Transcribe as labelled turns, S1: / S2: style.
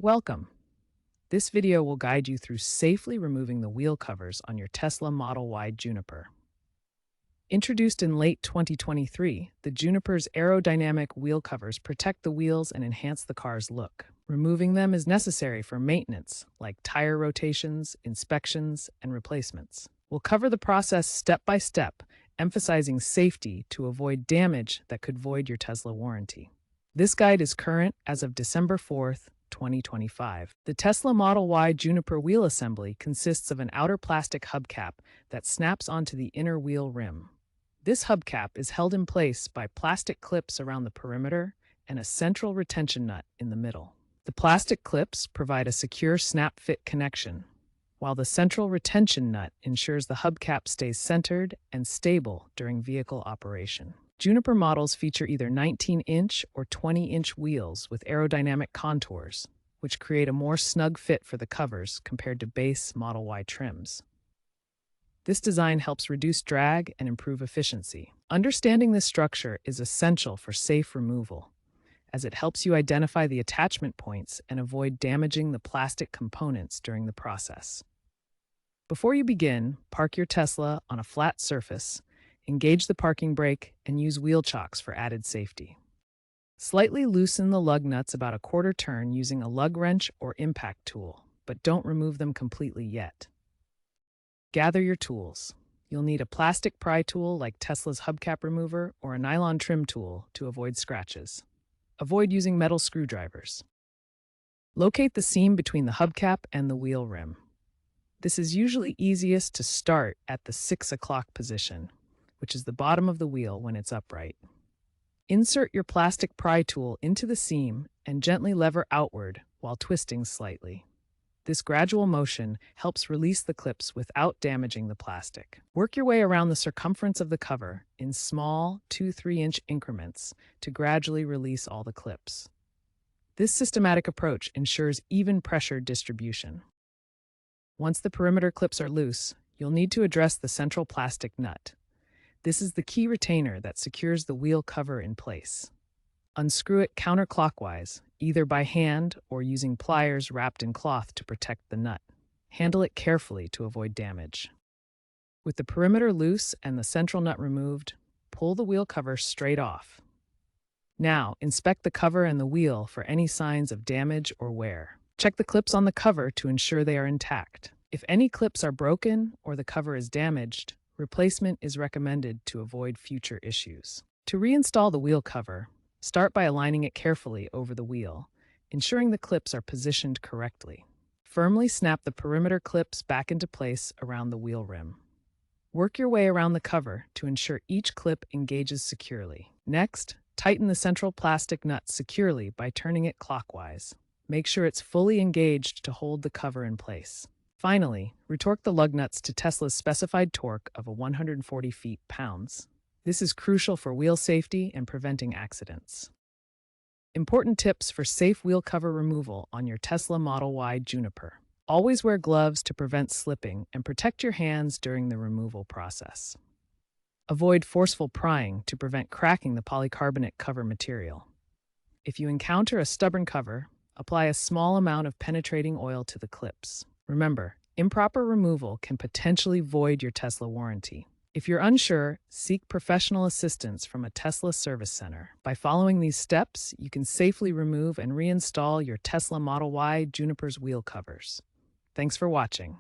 S1: Welcome. This video will guide you through safely removing the wheel covers on your Tesla Model Y Juniper. Introduced in late 2023, the Juniper's aerodynamic wheel covers protect the wheels and enhance the car's look. Removing them is necessary for maintenance, like tire rotations, inspections, and replacements. We'll cover the process step by step, emphasizing safety to avoid damage that could void your Tesla warranty. This guide is current as of December 4th, 2025. The Tesla Model Y Juniper wheel assembly consists of an outer plastic hubcap that snaps onto the inner wheel rim. This hubcap is held in place by plastic clips around the perimeter and a central retention nut in the middle. The plastic clips provide a secure snap-fit connection, while the central retention nut ensures the hubcap stays centered and stable during vehicle operation. Juniper models feature either 19-inch or 20-inch wheels with aerodynamic contours, which create a more snug fit for the covers compared to base Model Y trims. This design helps reduce drag and improve efficiency. Understanding this structure is essential for safe removal, as it helps you identify the attachment points and avoid damaging the plastic components during the process. Before you begin, park your Tesla on a flat surface, engage the parking brake, and use wheel chocks for added safety. Slightly loosen the lug nuts about a quarter turn using a lug wrench or impact tool, but don't remove them completely yet. Gather your tools. You'll need a plastic pry tool like Tesla's hubcap remover or a nylon trim tool to avoid scratches. Avoid using metal screwdrivers. Locate the seam between the hubcap and the wheel rim. This is usually easiest to start at the 6 o'clock position, which is the bottom of the wheel when it's upright. Insert your plastic pry tool into the seam and gently lever outward while twisting slightly. This gradual motion helps release the clips without damaging the plastic. Work your way around the circumference of the cover in small 2-3-inch increments to gradually release all the clips. This systematic approach ensures even pressure distribution. Once the perimeter clips are loose, you'll need to address the central plastic nut. This is the key retainer that secures the wheel cover in place. Unscrew it counterclockwise, either by hand or using pliers wrapped in cloth to protect the nut. Handle it carefully to avoid damage. With the perimeter loose and the central nut removed, pull the wheel cover straight off. Now, inspect the cover and the wheel for any signs of damage or wear. Check the clips on the cover to ensure they are intact. If any clips are broken or the cover is damaged, replacement is recommended to avoid future issues. To reinstall the wheel cover, start by aligning it carefully over the wheel, ensuring the clips are positioned correctly. Firmly snap the perimeter clips back into place around the wheel rim. Work your way around the cover to ensure each clip engages securely. Next, tighten the central plastic nut securely by turning it clockwise. Make sure it's fully engaged to hold the cover in place. Finally, retorque the lug nuts to Tesla's specified torque of 140 feet-pounds. This is crucial for wheel safety and preventing accidents. Important tips for safe wheel cover removal on your Tesla Model Y Juniper. Always wear gloves to prevent slipping and protect your hands during the removal process. Avoid forceful prying to prevent cracking the polycarbonate cover material. If you encounter a stubborn cover, apply a small amount of penetrating oil to the clips. Remember, improper removal can potentially void your Tesla warranty. If you're unsure, seek professional assistance from a Tesla service center. By following these steps, you can safely remove and reinstall your Tesla Model Y Juniper's wheel covers. Thanks for watching.